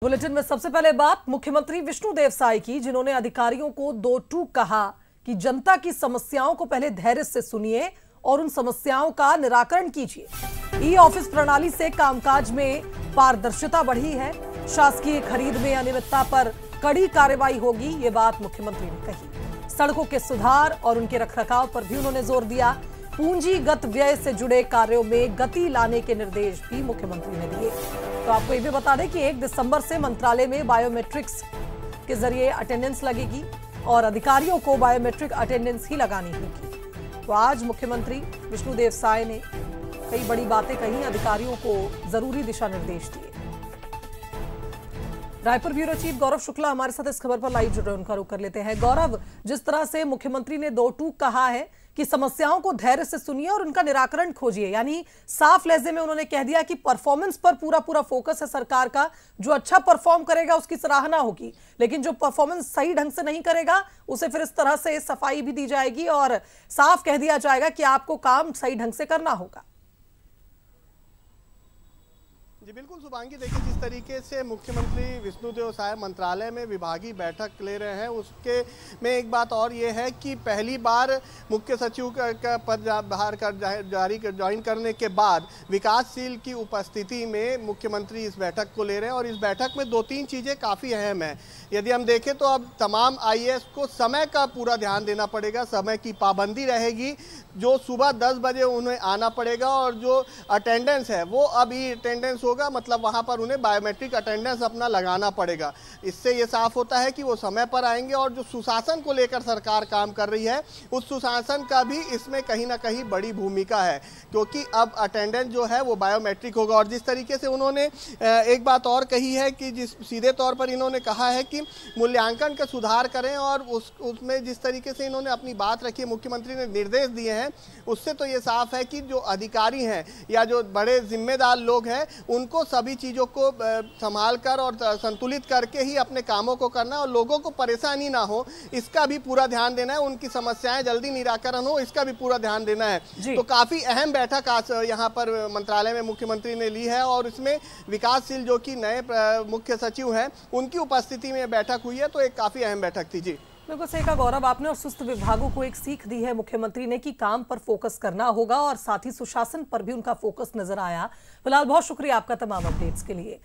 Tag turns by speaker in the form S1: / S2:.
S1: Bulletin में सबसे पहले बात मुख्यमंत्री विष्णुदेव साय की, जिन्होंने अधिकारियों को दो टूक कहा कि जनता की समस्याओं को पहले धैर्य से सुनिए और उन समस्याओं का निराकरण कीजिए। ई ऑफिस प्रणाली से कामकाज में पारदर्शिता बढ़ी है। शासकीय खरीद में अनियमितता पर कड़ी कार्रवाई होगी, ये बात मुख्यमंत्री ने कही। सड़कों के सुधार और उनके रखरखाव पर भी उन्होंने जोर दिया। पूंजीगत व्यय से जुड़े कार्यों में गति लाने के निर्देश भी मुख्यमंत्री ने दिए। तो आपको ये भी बता दें कि 1 दिसंबर से मंत्रालय में बायोमेट्रिक्स के जरिए अटेंडेंस लगेगी और अधिकारियों को बायोमेट्रिक अटेंडेंस ही लगानी होगी। तो आज मुख्यमंत्री विष्णुदेव साय ने कई बड़ी बातें कही, अधिकारियों को जरूरी दिशा निर्देश दिए। रायपुर ब्यूरो चीफ गौरव शुक्ला हमारे साथ इस खबर पर लाइव जुड़े, उनका रुख कर लेते हैं। गौरव, जिस तरह से मुख्यमंत्री ने दो टूक कहा है कि समस्याओं को धैर्य से सुनिए और उनका निराकरण खोजिए, यानी साफ लहजे में उन्होंने कह दिया कि परफॉर्मेंस पर पूरा फोकस है सरकार का। जो अच्छा परफॉर्म करेगा उसकी सराहना होगी, लेकिन जो परफॉर्मेंस सही ढंग से नहीं करेगा उसे फिर इस तरह से सफाई भी दी जाएगी और साफ कह दिया जाएगा कि आपको काम सही ढंग से करना होगा।
S2: जी बिल्कुल शुभांगी, देखिए जिस तरीके से मुख्यमंत्री विष्णुदेव साय मंत्रालय में विभागीय बैठक ले रहे हैं, उसके में एक बात और ये है कि पहली बार मुख्य सचिव का पद बाहर कर ज्वाइन करने के बाद विकासशील की उपस्थिति में मुख्यमंत्री इस बैठक को ले रहे हैं। और इस बैठक में 2-3 चीज़ें काफ़ी अहम हैं। यदि हम देखें तो अब तमाम आईएएस को समय का पूरा ध्यान देना पड़ेगा, समय की पाबंदी रहेगी। जो सुबह 10 बजे उन्हें आना पड़ेगा और जो अटेंडेंस है वो अब ई अटेंडेंस होगा, मतलब वहाँ पर उन्हें बायोमेट्रिक अटेंडेंस अपना लगाना पड़ेगा। इससे ये साफ होता है कि वो समय पर आएंगे और जो सुशासन को लेकर सरकार काम कर रही है उस सुशासन का भी इसमें कहीं ना कहीं बड़ी भूमिका है, क्योंकि अब अटेंडेंस जो है वो बायोमेट्रिक होगा। और जिस तरीके से उन्होंने एक बात और कही है कि जिस सीधे तौर पर इन्होंने कहा है कि मूल्यांकन का सुधार करें और उसमें जिस तरीके से इन्होंने अपनी बात रखी है, मुख्यमंत्री ने निर्देश दिए हैं, उससे तो ये साफ है कि जो अधिकारी हैं या जो बड़े जिम्मेदार लोग हैं उनको सभी चीज़ों को संभाल कर और संतुलित करके ही अपने कामों को करना है और लोगों को परेशानी ना हो इसका भी पूरा ध्यान देना है, उनकी समस्याएं जल्दी निराकरण हो इसका भी पूरा ध्यान देना है। तो काफ़ी अहम बैठक आज यहाँ पर मंत्रालय में मुख्यमंत्री ने ली है और इसमें विकासशील जो कि नए मुख्य सचिव हैं उनकी उपस्थिति में बैठक हुई है। तो एक काफ़ी अहम बैठक थी। जी
S1: बिल्कुल सही कहा गौरव आपने, और सुस्त विभागों को एक सीख दी है मुख्यमंत्री ने कि काम पर फोकस करना होगा और साथ ही सुशासन पर भी उनका फोकस नजर आया। फिलहाल बहुत शुक्रिया आपका तमाम अपडेट्स के लिए।